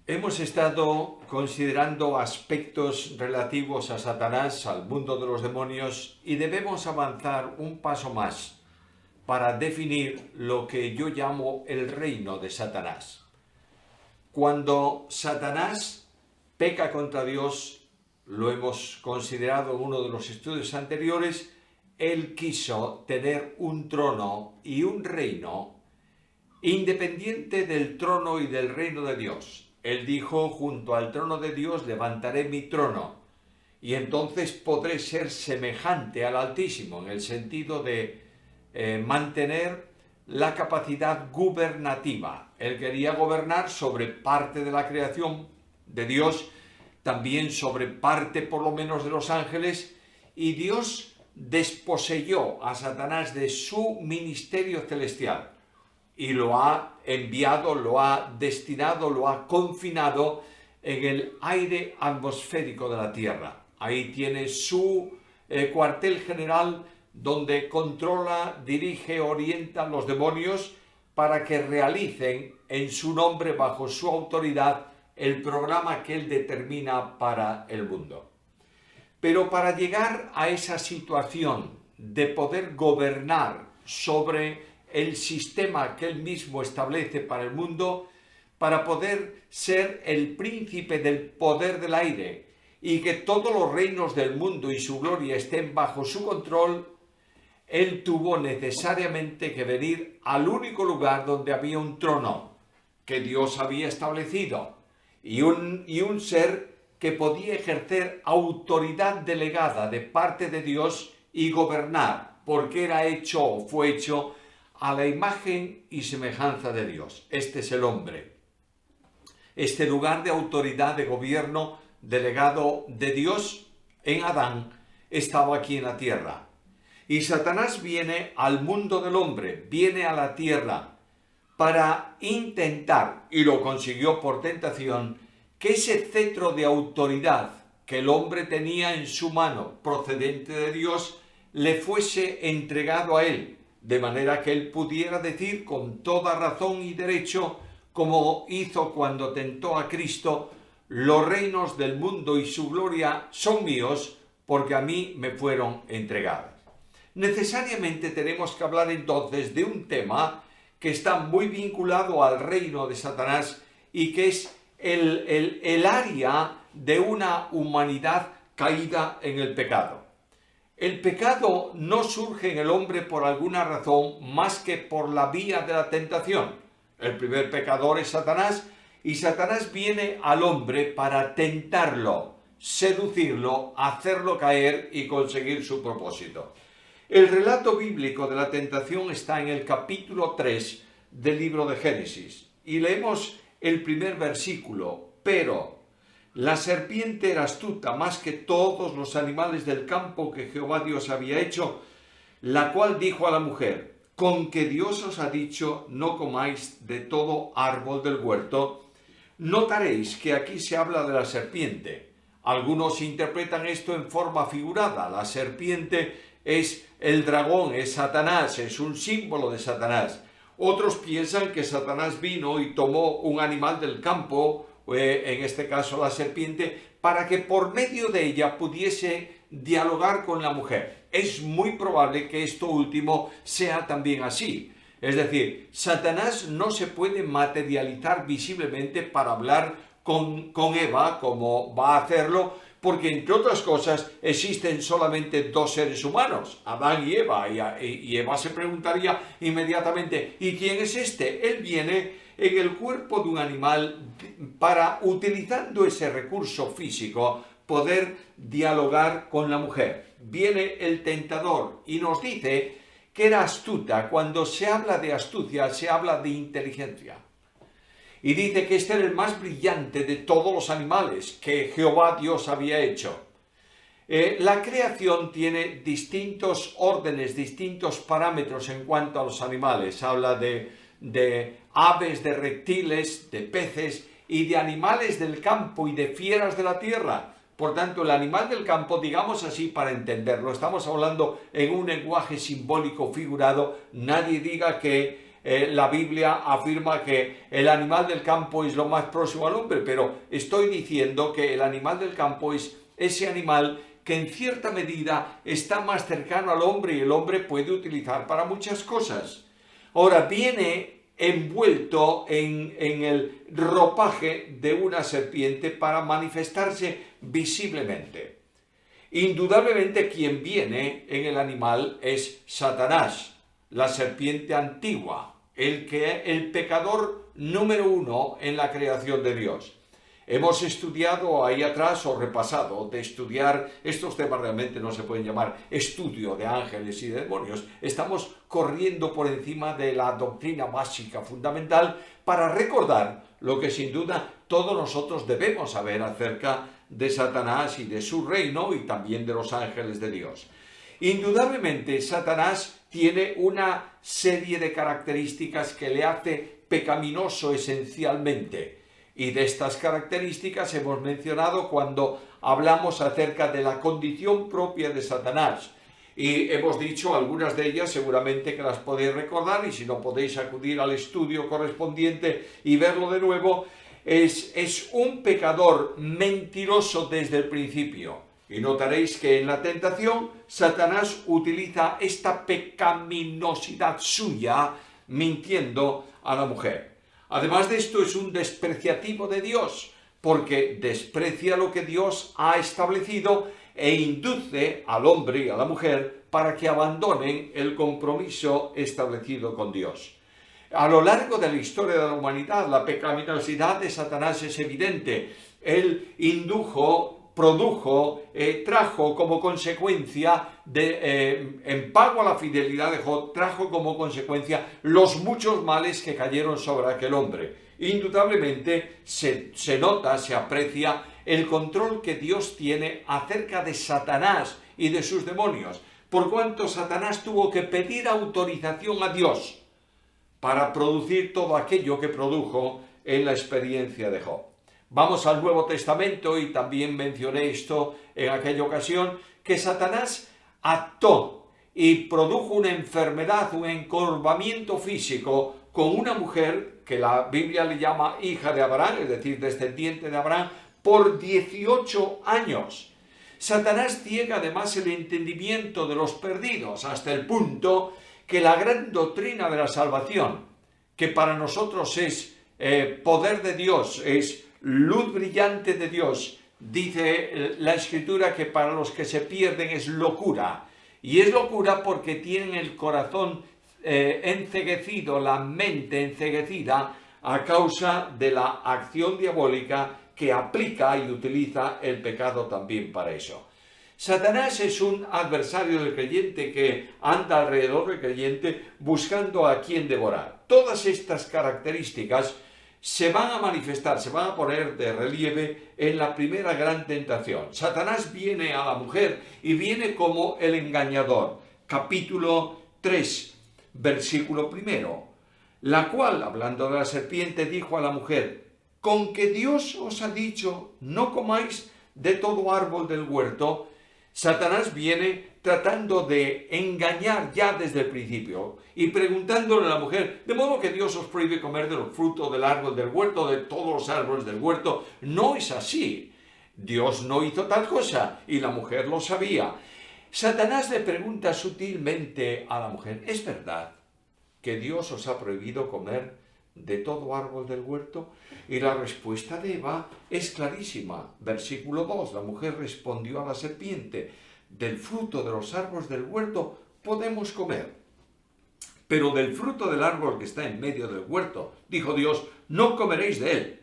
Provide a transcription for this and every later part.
Hemos estado considerando aspectos relativos a Satanás, al mundo de los demonios, y debemos avanzar un paso más para definir lo que yo llamo el reino de Satanás. Cuando Satanás peca contra Dios, lo hemos considerado en uno de los estudios anteriores, él quiso tener un trono y un reino independiente del trono y del reino de Dios. Él dijo, junto al trono de Dios levantaré mi trono y entonces podré ser semejante al Altísimo, en el sentido de mantener la capacidad gubernativa. Él quería gobernar sobre parte de la creación de Dios, también sobre parte por lo menos de los ángeles, y Dios desposeyó a Satanás de su ministerio celestial y lo ha enviado, lo ha destinado, lo ha confinado en el aire atmosférico de la Tierra. Ahí tiene su cuartel general donde controla, dirige, orienta a los demonios para que realicen en su nombre, bajo su autoridad, el programa que él determina para el mundo. Pero para llegar a esa situación de poder gobernar sobre el sistema que él mismo establece para el mundo, para poder ser el príncipe del poder del aire y que todos los reinos del mundo y su gloria estén bajo su control, él tuvo necesariamente que venir al único lugar donde había un trono que Dios había establecido y un ser que podía ejercer autoridad delegada de parte de Dios y gobernar, porque era hecho o fue hecho a la imagen y semejanza de Dios. Este es el hombre. Este lugar de autoridad, de gobierno delegado de Dios en Adán estaba aquí en la tierra. Y Satanás viene al mundo del hombre, viene a la tierra para intentar, y lo consiguió por tentación, que ese cetro de autoridad que el hombre tenía en su mano procedente de Dios le fuese entregado a él, de manera que él pudiera decir con toda razón y derecho, como hizo cuando tentó a Cristo: los reinos del mundo y su gloria son míos, porque a mí me fueron entregados. Necesariamente tenemos que hablar entonces de un tema que está muy vinculado al reino de Satanás y que es el área de una humanidad caída en el pecado. El pecado no surge en el hombre por alguna razón más que por la vía de la tentación. El primer pecador es Satanás, y Satanás viene al hombre para tentarlo, seducirlo, hacerlo caer y conseguir su propósito. El relato bíblico de la tentación está en el capítulo 3 del libro de Génesis, y leemos el primer versículo: pero la serpiente era astuta más que todos los animales del campo que Jehová Dios había hecho, la cual dijo a la mujer: con que Dios os ha dicho, no comáis de todo árbol del huerto. Notaréis que aquí se habla de la serpiente. Algunos interpretan esto en forma figurada. La serpiente es el dragón, es Satanás, es un símbolo de Satanás. Otros piensan que Satanás vino y tomó un animal del campo, en este caso la serpiente, para que por medio de ella pudiese dialogar con la mujer. Es muy probable que esto último sea también así. Es decir, Satanás no se puede materializar visiblemente para hablar con Eva, como va a hacerlo, porque entre otras cosas existen solamente dos seres humanos, Adán y Eva, y Eva se preguntaría inmediatamente: ¿y quién es este? Él viene en el cuerpo de un animal para, utilizando ese recurso físico, poder dialogar con la mujer. Viene el tentador y nos dice que era astuta. Cuando se habla de astucia, se habla de inteligencia. Y dice que este era el más brillante de todos los animales que Jehová Dios había hecho. La creación tiene distintos órdenes, distintos parámetros en cuanto a los animales. Habla de aves, de reptiles, de peces y de animales del campo y de fieras de la tierra. Por tanto, el animal del campo, digamos así para entenderlo, estamos hablando en un lenguaje simbólico figurado. Nadie diga que la Biblia afirma que el animal del campo es lo más próximo al hombre, pero estoy diciendo que el animal del campo es ese animal que en cierta medida está más cercano al hombre y el hombre puede utilizar para muchas cosas. Ahora, viene envuelto en el ropaje de una serpiente para manifestarse visiblemente. Indudablemente quien viene en el animal es Satanás, la serpiente antigua, el pecador número uno en la creación de Dios. Hemos estudiado ahí atrás, o repasado, de estudiar, estos temas realmente no se pueden llamar estudio de ángeles y de demonios. Estamos corriendo por encima de la doctrina básica fundamental para recordar lo que sin duda todos nosotros debemos saber acerca de Satanás y de su reino y también de los ángeles de Dios. Indudablemente, Satanás tiene una serie de características que le hace pecaminoso esencialmente. Y de estas características hemos mencionado cuando hablamos acerca de la condición propia de Satanás. Y hemos dicho algunas de ellas, seguramente que las podéis recordar, y si no podéis acudir al estudio correspondiente y verlo de nuevo. Es un pecador mentiroso desde el principio. Y notaréis que en la tentación Satanás utiliza esta pecaminosidad suya mintiendo a la mujer. Además de esto, es un despreciativo de Dios, porque desprecia lo que Dios ha establecido e induce al hombre y a la mujer para que abandonen el compromiso establecido con Dios. A lo largo de la historia de la humanidad, la pecaminosidad de Satanás es evidente. Él trajo como consecuencia, en pago a la fidelidad de Job, trajo como consecuencia los muchos males que cayeron sobre aquel hombre. Indudablemente se nota, se aprecia el control que Dios tiene acerca de Satanás y de sus demonios, por cuanto Satanás tuvo que pedir autorización a Dios para producir todo aquello que produjo en la experiencia de Job. Vamos al Nuevo Testamento y también mencioné esto en aquella ocasión, que Satanás ató y produjo una enfermedad, un encorvamiento físico con una mujer que la Biblia le llama hija de Abraham, es decir, descendiente de Abraham, por 18 años. Satanás ciega además el entendimiento de los perdidos hasta el punto que la gran doctrina de la salvación, que para nosotros es poder de Dios, es luz brillante de Dios, dice la Escritura que para los que se pierden es locura. Y es locura porque tienen el corazón enceguecido, la mente enceguecida a causa de la acción diabólica que aplica y utiliza el pecado también para eso. Satanás es un adversario del creyente que anda alrededor del creyente buscando a quien devorar. Todas estas características se van a manifestar, se van a poner de relieve en la primera gran tentación. Satanás viene a la mujer y viene como el engañador. Capítulo 3, versículo 1. La cual, hablando de la serpiente, dijo a la mujer: ¿con que Dios os ha dicho no comáis de todo árbol del huerto? Satanás viene tratando de engañar ya desde el principio y preguntándole a la mujer: ¿de modo que Dios os prohíbe comer de los frutos del árbol del huerto, de todos los árboles del huerto? No es así. Dios no hizo tal cosa y la mujer lo sabía. Satanás le pregunta sutilmente a la mujer: ¿es verdad que Dios os ha prohibido comer de todo árbol del huerto? Y la respuesta de Eva es clarísima. Versículo 2. La mujer respondió a la serpiente: del fruto de los árboles del huerto podemos comer, pero del fruto del árbol que está en medio del huerto, dijo Dios, no comeréis de él,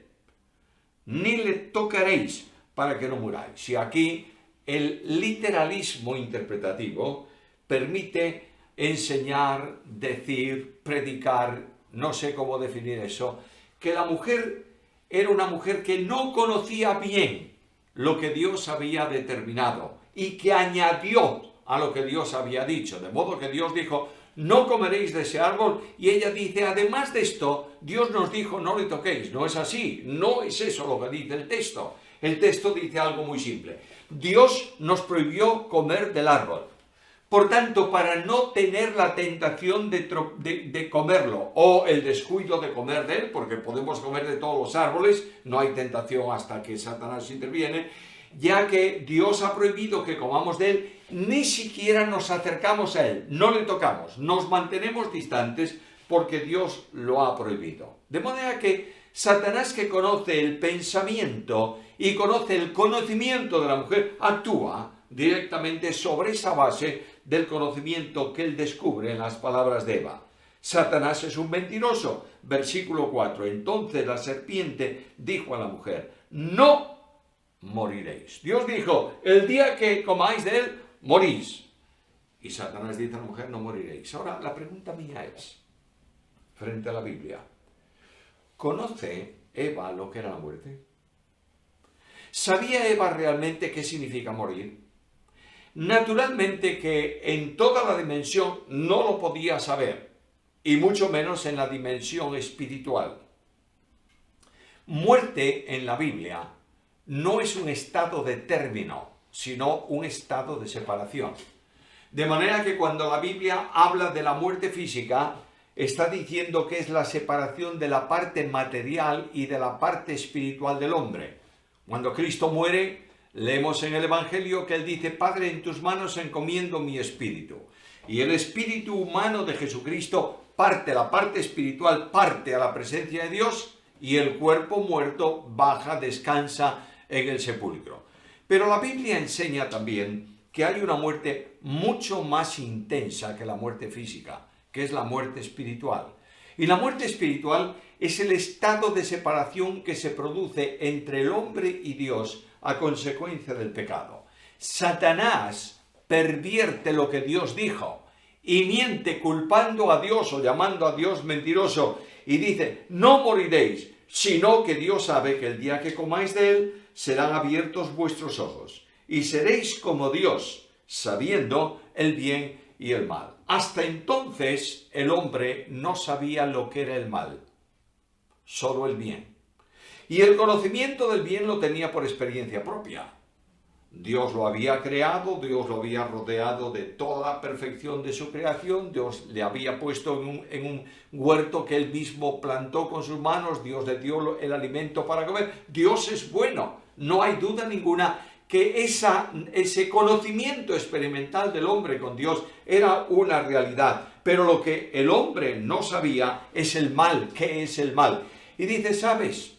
ni le tocaréis para que no muráis. Y aquí el literalismo interpretativo permite enseñar, decir, predicar, no sé cómo definir eso, que la mujer era una mujer que no conocía bien lo que Dios había determinado y que añadió a lo que Dios había dicho, de modo que Dios dijo, no comeréis de ese árbol, y ella dice, además de esto, Dios nos dijo, no le toquéis. No es así, no es eso lo que dice el texto. El texto dice algo muy simple. Dios nos prohibió comer del árbol. Por tanto, para no tener la tentación de comerlo o el descuido de comer de él, porque podemos comer de todos los árboles, no hay tentación hasta que Satanás interviene, ya que Dios ha prohibido que comamos de él, ni siquiera nos acercamos a él, no le tocamos, nos mantenemos distantes porque Dios lo ha prohibido. De manera que Satanás, que conoce el pensamiento y conoce el conocimiento de la mujer, actúa directamente sobre esa base del conocimiento que él descubre en las palabras de Eva. Satanás es un mentiroso. Versículo 4. Entonces la serpiente dijo a la mujer: no moriréis. Dios dijo: el día que comáis de él, morís. Y Satanás dice a la mujer: no moriréis. Ahora, la pregunta mía es, frente a la Biblia, ¿conoce Eva lo que era la muerte? ¿Sabía Eva realmente qué significa morir? Naturalmente que en toda la dimensión no lo podía saber, y mucho menos en la dimensión espiritual. Muerte en la Biblia no es un estado de término, sino un estado de separación. De manera que cuando la Biblia habla de la muerte física, está diciendo que es la separación de la parte material y de la parte espiritual del hombre. Cuando Cristo muere, leemos en el Evangelio que él dice: Padre, en tus manos encomiendo mi espíritu. Y el espíritu humano de Jesucristo parte, la parte espiritual parte a la presencia de Dios, y el cuerpo muerto baja, descansa en el sepulcro. Pero la Biblia enseña también que hay una muerte mucho más intensa que la muerte física, que es la muerte espiritual. Y la muerte espiritual es el estado de separación que se produce entre el hombre y Dios a consecuencia del pecado. Satanás pervierte lo que Dios dijo y miente culpando a Dios o llamando a Dios mentiroso y dice: no moriréis, sino que Dios sabe que el día que comáis de él serán abiertos vuestros ojos y seréis como Dios, sabiendo el bien y el mal. Hasta entonces el hombre no sabía lo que era el mal, solo el bien. Y el conocimiento del bien lo tenía por experiencia propia. Dios lo había creado, Dios lo había rodeado de toda la perfección de su creación, Dios le había puesto en un huerto que él mismo plantó con sus manos, Dios le dio el alimento para comer. Dios es bueno, no hay duda ninguna que ese conocimiento experimental del hombre con Dios era una realidad. Pero lo que el hombre no sabía es el mal. ¿Qué es el mal? Y dice: ¿sabes?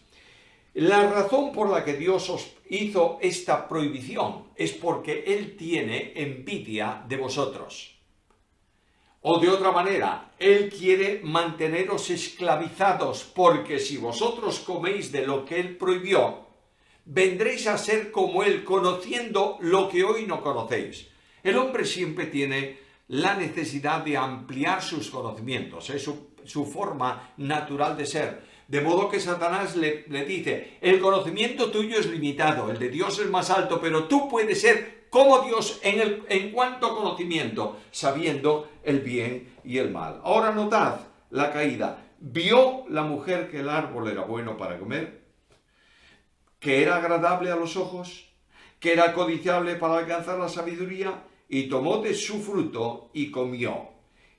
La razón por la que Dios os hizo esta prohibición es porque Él tiene envidia de vosotros. O de otra manera, Él quiere manteneros esclavizados, porque si vosotros coméis de lo que Él prohibió, vendréis a ser como Él, conociendo lo que hoy no conocéis. El hombre siempre tiene la necesidad de ampliar sus conocimientos, es su forma natural de ser. De modo que Satanás le dice: el conocimiento tuyo es limitado, el de Dios es más alto, pero tú puedes ser como Dios en cuanto a conocimiento, sabiendo el bien y el mal. Ahora notad la caída. Vio la mujer que el árbol era bueno para comer, que era agradable a los ojos, que era codiciable para alcanzar la sabiduría, y tomó de su fruto y comió.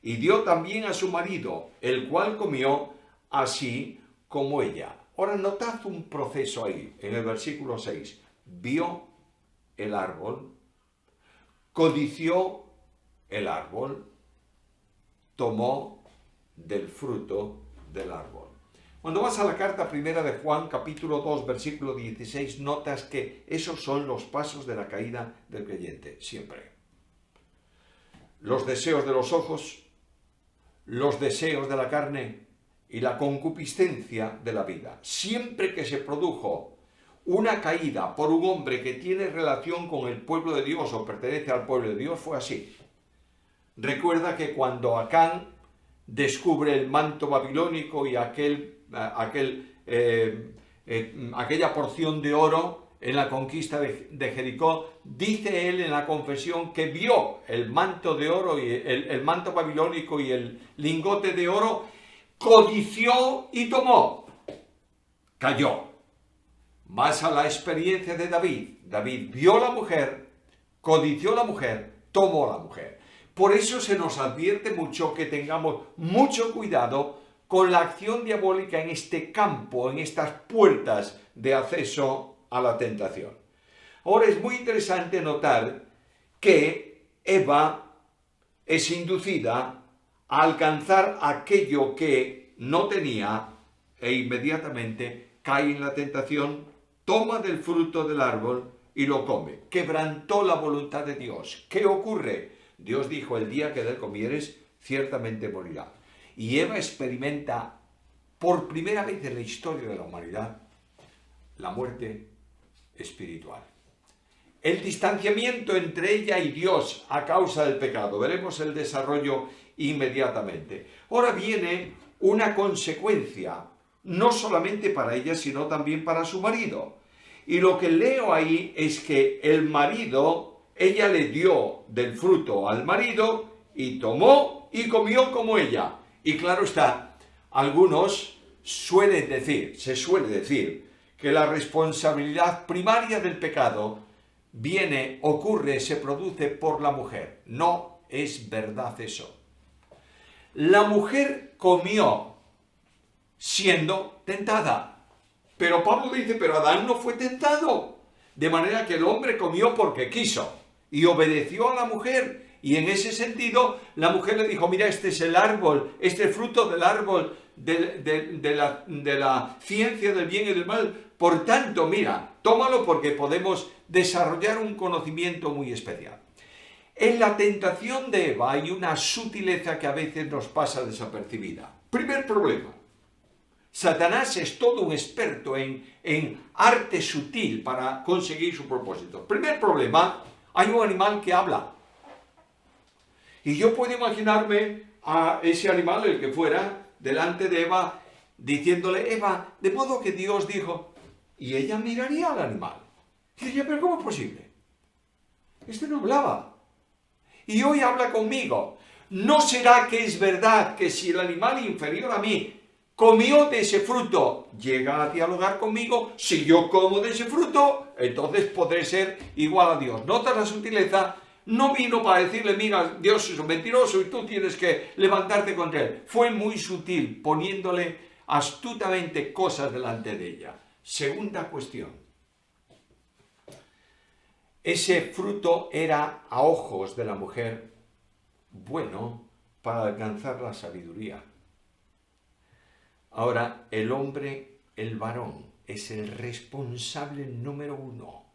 Y dio también a su marido, el cual comió así como ella. Ahora notad un proceso ahí, en el versículo 6. Vio el árbol, codició el árbol, tomó del fruto del árbol. Cuando vas a la carta primera de Juan, capítulo 2, versículo 16, notas que esos son los pasos de la caída del creyente, siempre. Los deseos de los ojos, los deseos de la carne y la concupiscencia de la vida. Siempre que se produjo una caída por un hombre que tiene relación con el pueblo de Dios o pertenece al pueblo de Dios, fue así. Recuerda que cuando Acán descubre el manto babilónico y aquella porción de oro en la conquista de Jericó, dice él en la confesión que vio el manto de oro y el manto babilónico y el lingote de oro, codició y tomó. Cayó. Más a la experiencia de David. David vio la mujer, codició la mujer, tomó la mujer. Por eso se nos advierte mucho que tengamos mucho cuidado con la acción diabólica en este campo, en estas puertas de acceso a la tentación. Ahora es muy interesante notar que Eva es inducida a alcanzar aquello que no tenía e inmediatamente cae en la tentación, toma del fruto del árbol y lo come. Quebrantó la voluntad de Dios. ¿Qué ocurre? Dios dijo: el día que de él comieres, ciertamente morirá. Y Eva experimenta por primera vez en la historia de la humanidad la muerte espiritual. El distanciamiento entre ella y Dios a causa del pecado. Veremos el desarrollo inmediatamente. Ahora viene una consecuencia, no solamente para ella, sino también para su marido. Y lo que leo ahí es que el marido, ella le dio del fruto al marido y tomó y comió como ella. Y claro está, algunos se suele decir que la responsabilidad primaria del pecado ocurre, se produce por la mujer. No es verdad eso. La mujer comió siendo tentada. Pero Pablo dice: pero Adán no fue tentado. De manera que el hombre comió porque quiso y obedeció a la mujer. Y en ese sentido, la mujer le dijo: mira, este es el árbol, este fruto del árbol de la ciencia del bien y del mal. Por tanto, mira, tómalo porque podemos desarrollar un conocimiento muy especial. En la tentación de Eva hay una sutileza que a veces nos pasa desapercibida. Primer problema. Satanás es todo un experto en arte sutil para conseguir su propósito. Primer problema, hay un animal que habla. Y yo puedo imaginarme a ese animal, el que fuera, delante de Eva, diciéndole: Eva, de modo que Dios dijo... Y ella miraría al animal. Y diría: pero ¿cómo es posible? Este no hablaba. Y hoy habla conmigo. ¿No será que es verdad que si el animal inferior a mí comió de ese fruto, llega a dialogar conmigo? Si yo como de ese fruto, entonces podré ser igual a Dios. ¿Notas la sutileza? No vino para decirle: mira, Dios es un mentiroso y tú tienes que levantarte contra él. Fue muy sutil, poniéndole astutamente cosas delante de ella. Segunda cuestión. Ese fruto era, a ojos de la mujer, bueno para alcanzar la sabiduría. Ahora, el hombre, el varón, es el responsable número 1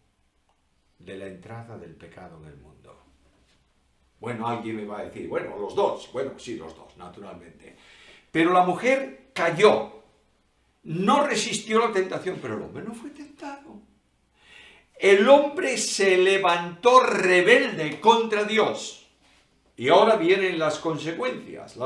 de la entrada del pecado en el mundo. Bueno, alguien me va a decir: bueno, los dos. Bueno, sí, los dos, naturalmente. Pero la mujer cayó, no resistió la tentación, pero el hombre no fue tentado. El hombre se levantó rebelde contra Dios. Y ahora vienen las consecuencias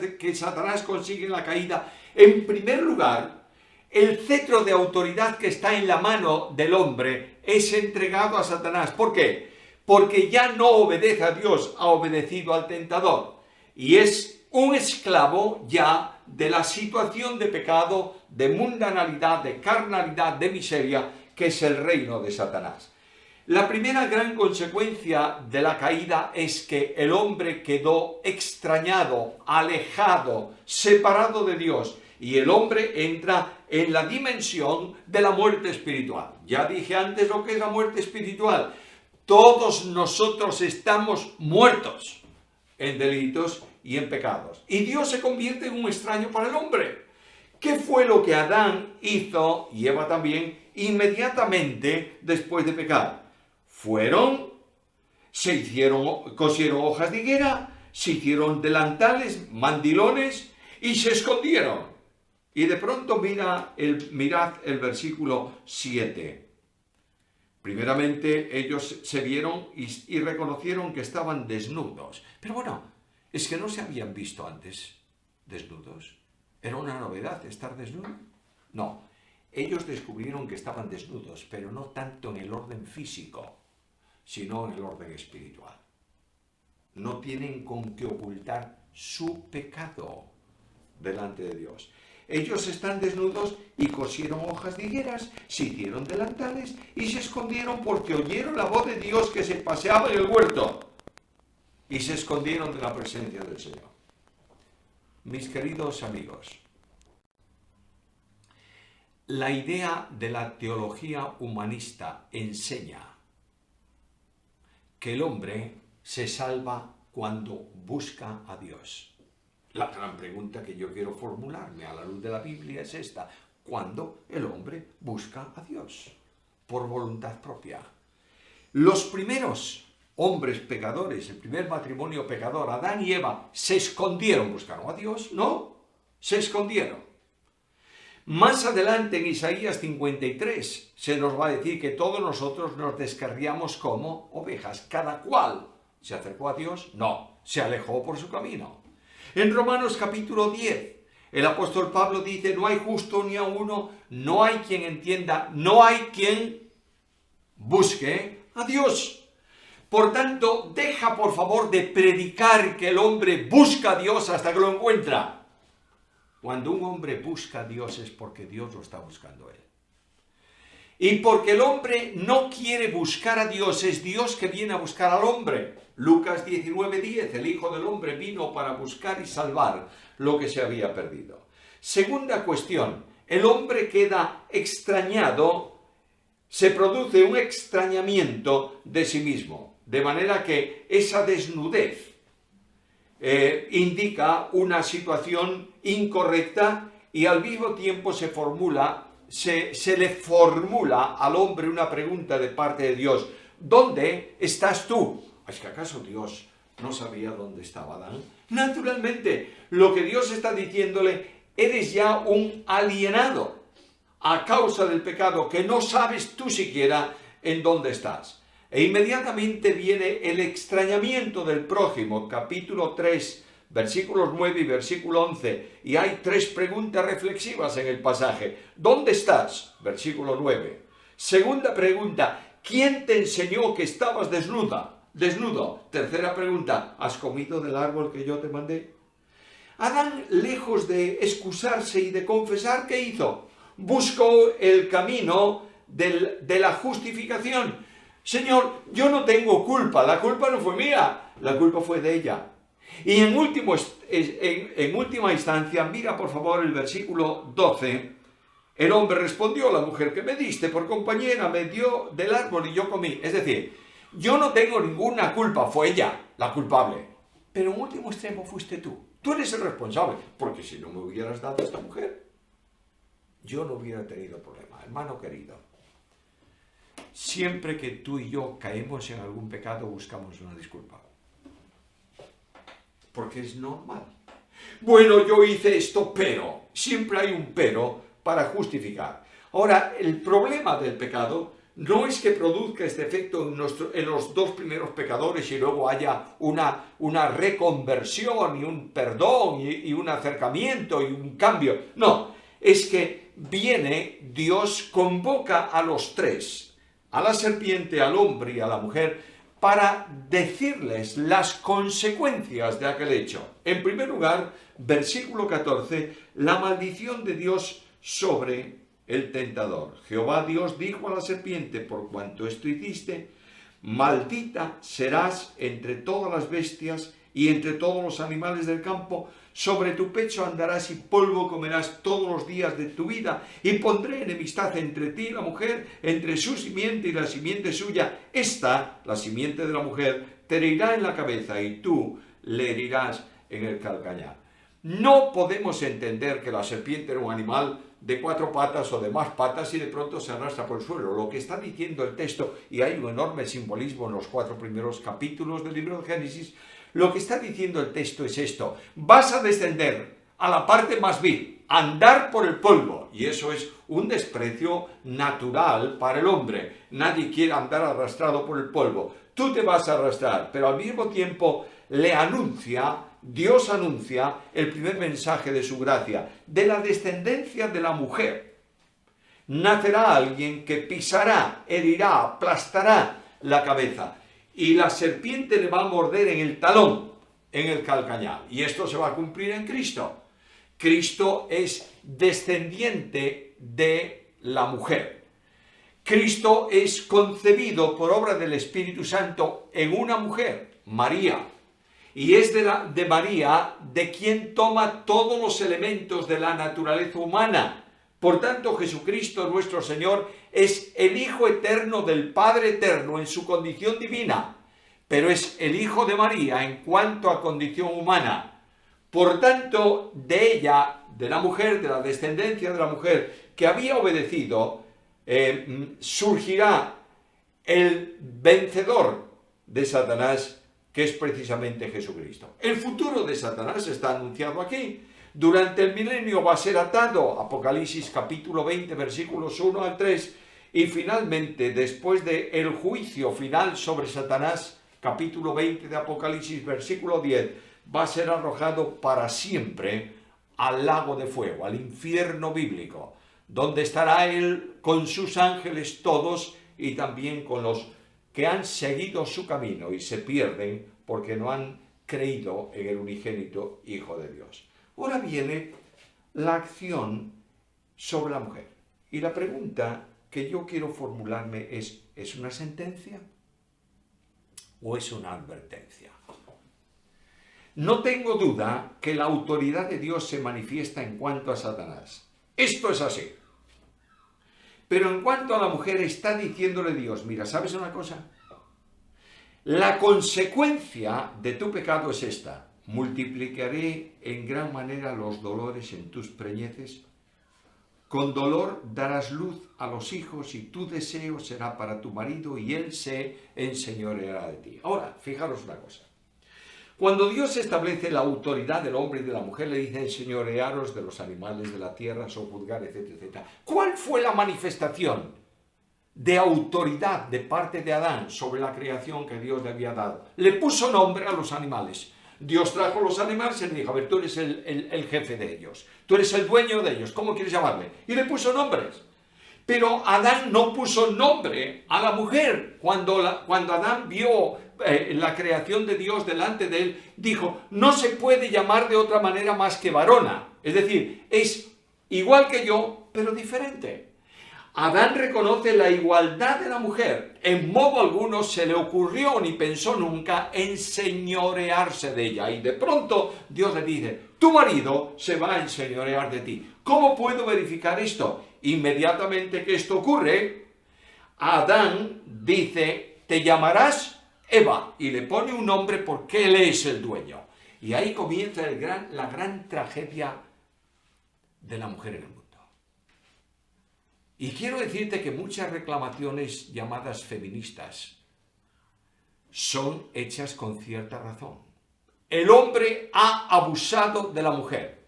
de que Satanás consigue la caída. En primer lugar, el cetro de autoridad que está en la mano del hombre es entregado a Satanás. ¿Por qué? Porque ya no obedece a Dios, ha obedecido al tentador. Y es un esclavo ya de la situación de pecado, de mundanalidad, de carnalidad, de miseria, que es el reino de Satanás. La primera gran consecuencia de la caída es que el hombre quedó extrañado, alejado, separado de Dios, y el hombre entra en la dimensión de la muerte espiritual. Ya dije antes lo que es la muerte espiritual. Todos nosotros estamos muertos en delitos y en pecados. Y Dios se convierte en un extraño para el hombre. ¿Qué fue lo que Adán hizo, y Eva también, inmediatamente después de pecar? Cosieron hojas de higuera, se hicieron delantales, mandilones, y se escondieron. Y de pronto mirad el versículo 7. Primeramente ellos se vieron y reconocieron que estaban desnudos. Pero bueno, es que no se habían visto antes desnudos. ¿Era una novedad estar desnudo? No, ellos descubrieron que estaban desnudos, pero no tanto en el orden físico, sino en el orden espiritual. No tienen con qué ocultar su pecado delante de Dios. Ellos están desnudos y cosieron hojas de higueras, se hicieron delantales y se escondieron porque oyeron la voz de Dios que se paseaba en el huerto. y se escondieron de la presencia del Señor. Mis queridos amigos, la idea de la teología humanista enseña que el hombre se salva cuando busca a Dios. La gran pregunta que yo quiero formularme a la luz de la Biblia es esta: ¿cuándo el hombre busca a Dios? Por voluntad propia. Los primeros hombres pecadores, el primer matrimonio pecador, Adán y Eva, ¿se escondieron? ¿Buscaron a Dios? No, se escondieron. Más adelante en Isaías 53 se nos va a decir que todos nosotros nos descarriamos como ovejas. ¿Cada cual se acercó a Dios? No, se alejó por su camino. En Romanos capítulo 10, el apóstol Pablo dice: no hay justo ni a uno, no hay quien entienda, no hay quien busque a Dios. Por tanto, deja por favor de predicar que el hombre busca a Dios hasta que lo encuentra. Cuando un hombre busca a Dios es porque Dios lo está buscando a él. Y porque el hombre no quiere buscar a Dios, es Dios que viene a buscar al hombre. Lucas 19:10, el Hijo del Hombre vino para buscar y salvar lo que se había perdido. Segunda cuestión, el hombre queda extrañado, se produce un extrañamiento de sí mismo, de manera que esa desnudez indica una situación incorrecta y al mismo tiempo se le formula al hombre una pregunta de parte de Dios: ¿dónde estás tú? ¿Es que acaso Dios no sabía dónde estaba Adán? Naturalmente, lo que Dios está diciéndole: eres ya un alienado a causa del pecado, que no sabes tú siquiera en dónde estás. E inmediatamente viene el extrañamiento del prójimo, capítulo 3, versículos 9 y versículo 11, y hay tres preguntas reflexivas en el pasaje. ¿Dónde estás? Versículo 9. Segunda pregunta: ¿quién te enseñó que estabas desnudo? Tercera pregunta: ¿has comido del árbol que yo te mandé? Adán, lejos de excusarse y de confesar, ¿qué hizo? Buscó el camino de la justificación. Señor, yo no tengo culpa, la culpa no fue mía, la culpa fue de ella. Y en última instancia, mira por favor el versículo 12, el hombre respondió: la mujer que me diste por compañera me dio del árbol y yo comí. Es decir, yo no tengo ninguna culpa, fue ella la culpable. Pero en último extremo fuiste tú eres el responsable, porque si no me hubieras dado a esta mujer, yo no hubiera tenido problema. Hermano querido, siempre que tú y yo caemos en algún pecado, buscamos una disculpa. Porque es normal. Bueno, yo hice esto, pero. Siempre hay un pero para justificar. Ahora, el problema del pecado no es que produzca este efecto en los dos primeros pecadores y luego haya una reconversión y un perdón y un acercamiento y un cambio. No, es que viene, Dios convoca a los tres, a la serpiente, al hombre y a la mujer, para decirles las consecuencias de aquel hecho. En primer lugar, versículo 14, la maldición de Dios sobre el tentador. Jehová Dios dijo a la serpiente: por cuanto esto hiciste, maldita serás entre todas las bestias y entre todos los animales del campo. Sobre tu pecho andarás y polvo comerás todos los días de tu vida, y pondré enemistad entre ti y la mujer, entre su simiente y la simiente suya. Esta, la simiente de la mujer, te herirá en la cabeza y tú le herirás en el calcañar. No podemos entender que la serpiente era un animal de 4 patas o de más patas y de pronto se arrastra por el suelo. Lo que está diciendo el texto, y hay un enorme simbolismo en los 4 primeros capítulos del libro de Génesis, lo que está diciendo el texto es esto: vas a descender a la parte más vil, andar por el polvo, y eso es un desprecio natural para el hombre. Nadie quiere andar arrastrado por el polvo. Tú te vas a arrastrar, pero al mismo tiempo Dios anuncia el primer mensaje de su gracia: de la descendencia de la mujer nacerá alguien que pisará, herirá, aplastará la cabeza, y la serpiente le va a morder en el talón, en el calcañar. Y esto se va a cumplir en Cristo. Cristo es descendiente de la mujer. Cristo es concebido por obra del Espíritu Santo en una mujer, María. y es de María de quien toma todos los elementos de la naturaleza humana. Por tanto, Jesucristo nuestro Señor es el Hijo eterno del Padre eterno en su condición divina, pero es el Hijo de María en cuanto a condición humana. Por tanto, de ella, de la mujer, de la descendencia de la mujer que había obedecido, surgirá el vencedor de Satanás, que es precisamente Jesucristo. El futuro de Satanás está anunciado aquí. Durante el milenio va a ser atado, Apocalipsis capítulo 20, versículos 1 al 3, y finalmente, después del juicio final sobre Satanás, capítulo 20 de Apocalipsis, versículo 10, va a ser arrojado para siempre al lago de fuego, al infierno bíblico, donde estará él con sus ángeles todos y también con los que han seguido su camino y se pierden porque no han creído en el unigénito Hijo de Dios. Ahora viene la acción sobre la mujer. Y la pregunta que yo quiero formularme ¿es una sentencia o es una advertencia? No tengo duda que la autoridad de Dios se manifiesta en cuanto a Satanás. Esto es así. Pero en cuanto a la mujer está diciéndole Dios, mira, ¿sabes una cosa? La consecuencia de tu pecado es esta: multiplicaré en gran manera los dolores en tus preñeces. Con dolor darás luz a los hijos y tu deseo será para tu marido y él se enseñoreará de ti. Ahora, fijaros una cosa. Cuando Dios establece la autoridad del hombre y de la mujer, le dice enseñorearos de los animales de la tierra, sojuzgar, etcétera, etcétera. ¿Cuál fue la manifestación de autoridad de parte de Adán sobre la creación que Dios le había dado? Le puso nombre a los animales. Dios trajo los animales y le dijo, a ver, tú eres el jefe de ellos, tú eres el dueño de ellos, ¿cómo quieres llamarle? Y le puso nombres. Pero Adán no puso nombre a la mujer. Cuando Adán vio la creación de Dios delante de él, dijo, no se puede llamar de otra manera más que varona. Es decir, es igual que yo, pero diferente. Adán reconoce la igualdad de la mujer. En modo alguno se le ocurrió ni pensó nunca enseñorearse de ella. Y de pronto Dios le dice, tu marido se va a enseñorear de ti. ¿Cómo puedo verificar esto? Inmediatamente que esto ocurre, Adán dice, te llamarás Eva, y le pone un nombre porque él es el dueño. Y ahí comienza la gran tragedia de la mujer en el mundo. Y quiero decirte que muchas reclamaciones llamadas feministas son hechas con cierta razón. El hombre ha abusado de la mujer,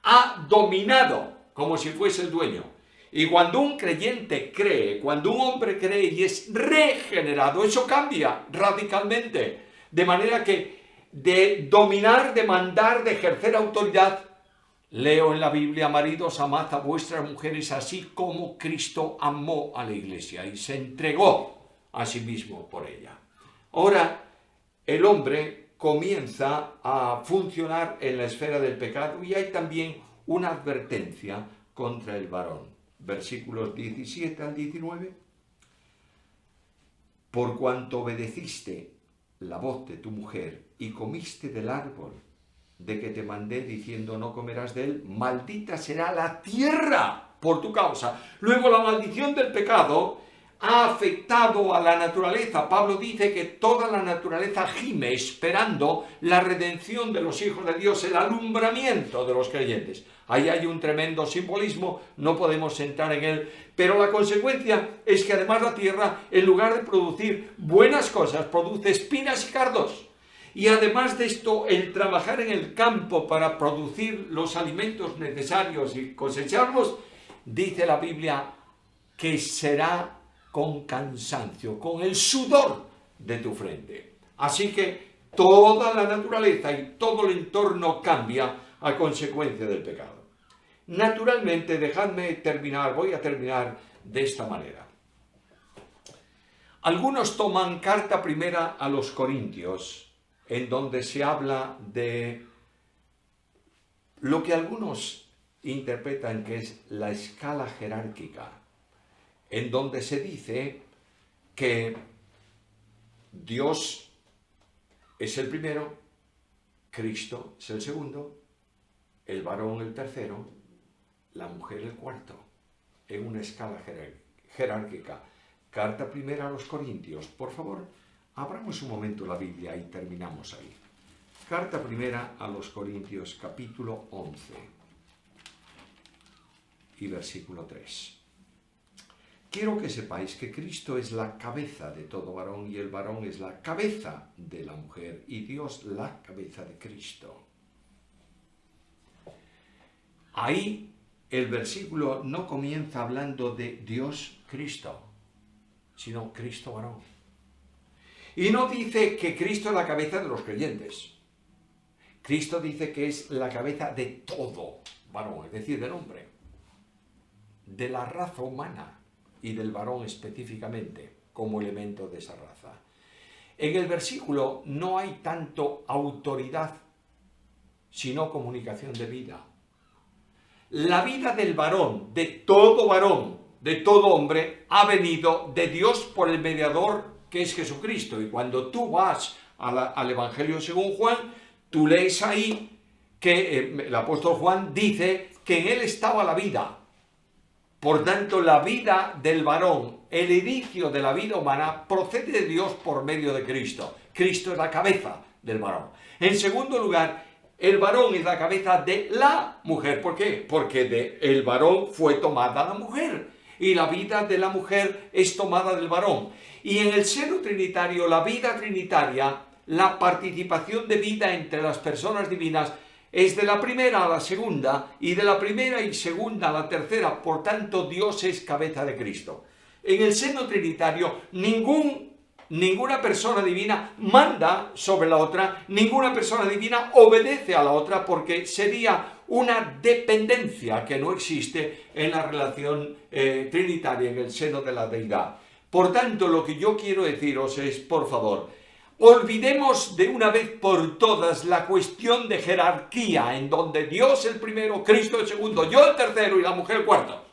ha dominado como si fuese el dueño. Y cuando un creyente cree, cuando un hombre cree y es regenerado, eso cambia radicalmente. De manera que de dominar, de mandar, de ejercer autoridad, leo en la Biblia, maridos, amad a vuestras mujeres así como Cristo amó a la iglesia y se entregó a sí mismo por ella. Ahora, el hombre comienza a funcionar en la esfera del pecado y hay también una advertencia contra el varón. Versículos 17 al 19. Por cuanto obedeciste la voz de tu mujer y comiste del árbol de que te mandé diciendo no comerás de él, maldita será la tierra por tu causa. Luego la maldición del pecado ha afectado a la naturaleza. Pablo dice que toda la naturaleza gime esperando la redención de los hijos de Dios, el alumbramiento de los creyentes. Ahí hay un tremendo simbolismo, no podemos entrar en él, pero la consecuencia es que además la tierra, en lugar de producir buenas cosas, produce espinas y cardos. Y además de esto, el trabajar en el campo para producir los alimentos necesarios y cosecharlos, dice la Biblia que será con cansancio, con el sudor de tu frente. Así que toda la naturaleza y todo el entorno cambia a consecuencia del pecado. Naturalmente, dejadme terminar, voy a terminar de esta manera. Algunos toman carta primera a los Corintios, en donde se habla de lo que algunos interpretan que es la escala jerárquica, en donde se dice que Dios es el primero, Cristo es el segundo, el varón el tercero, la mujer el cuarto, en una escala jerárquica. Carta primera a los Corintios. Por favor, abramos un momento la Biblia y terminamos ahí. Carta primera a los Corintios, capítulo 11 y versículo 3. Quiero que sepáis que Cristo es la cabeza de todo varón y el varón es la cabeza de la mujer y Dios la cabeza de Cristo. Ahí el versículo no comienza hablando de Dios Cristo, sino Cristo varón. Y no dice que Cristo es la cabeza de los creyentes. Cristo dice que es la cabeza de todo varón, es decir, del hombre, de la raza humana y del varón específicamente como elemento de esa raza. En el versículo no hay tanto autoridad, sino comunicación de vida. La vida del varón, de todo hombre, ha venido de Dios por el mediador que es Jesucristo. Y cuando tú vas al Evangelio según Juan, tú lees ahí que el apóstol Juan dice que en él estaba la vida. Por tanto, la vida del varón, el inicio de la vida humana, procede de Dios por medio de Cristo. Cristo es la cabeza del varón. En segundo lugar, el varón es la cabeza de la mujer. ¿Por qué? Porque el varón fue tomada la mujer. Y la vida de la mujer es tomada del varón. Y en el seno trinitario, la vida trinitaria, la participación de vida entre las personas divinas, es de la primera a la segunda, y de la primera y segunda a la tercera. Por tanto, Dios es cabeza de Cristo. En el seno trinitario, ninguna persona divina manda sobre la otra, ninguna persona divina obedece a la otra, porque sería una dependencia que no existe en la relación trinitaria, en el seno de la deidad. Por tanto, lo que yo quiero deciros es, por favor, olvidemos de una vez por todas la cuestión de jerarquía, en donde Dios el primero, Cristo el segundo, yo el tercero y la mujer el cuarto.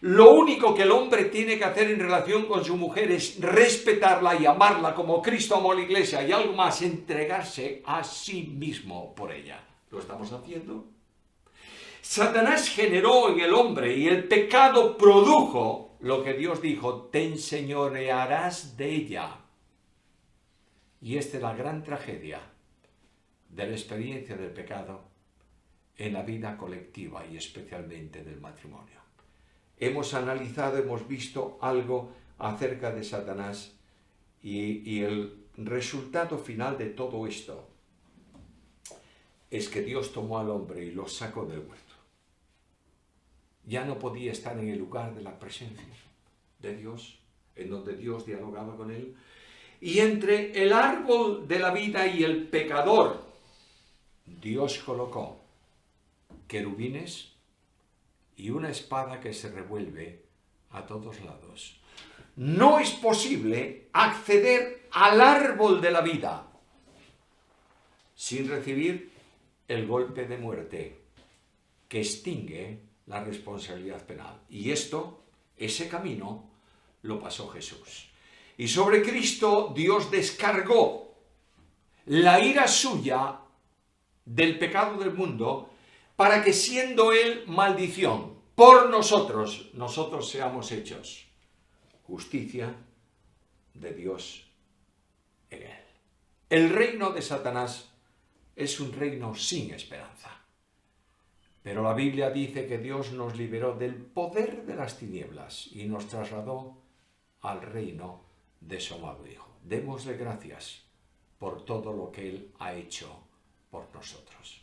Lo único que el hombre tiene que hacer en relación con su mujer es respetarla y amarla como Cristo amó a la iglesia, y algo más, entregarse a sí mismo por ella. ¿Lo estamos haciendo? Satanás generó en el hombre y el pecado produjo lo que Dios dijo: te enseñorearás de ella. Y esta es la gran tragedia de la experiencia del pecado en la vida colectiva y especialmente del matrimonio. Hemos analizado, hemos visto algo acerca de Satanás y el resultado final de todo esto es que Dios tomó al hombre y lo sacó del huerto. Ya no podía estar en el lugar de la presencia de Dios, en donde Dios dialogaba con él. Y entre el árbol de la vida y el pecador, Dios colocó querubines y una espada que se revuelve a todos lados. No es posible acceder al árbol de la vida sin recibir el golpe de muerte que extingue la responsabilidad penal. Y ese camino, lo pasó Jesús. Y sobre Cristo Dios descargó la ira suya del pecado del mundo para que, siendo Él maldición por nosotros seamos hechos justicia de Dios en Él. El reino de Satanás es un reino sin esperanza. Pero la Biblia dice que Dios nos liberó del poder de las tinieblas y nos trasladó al reino de su amado Hijo. Démosle gracias por todo lo que Él ha hecho por nosotros.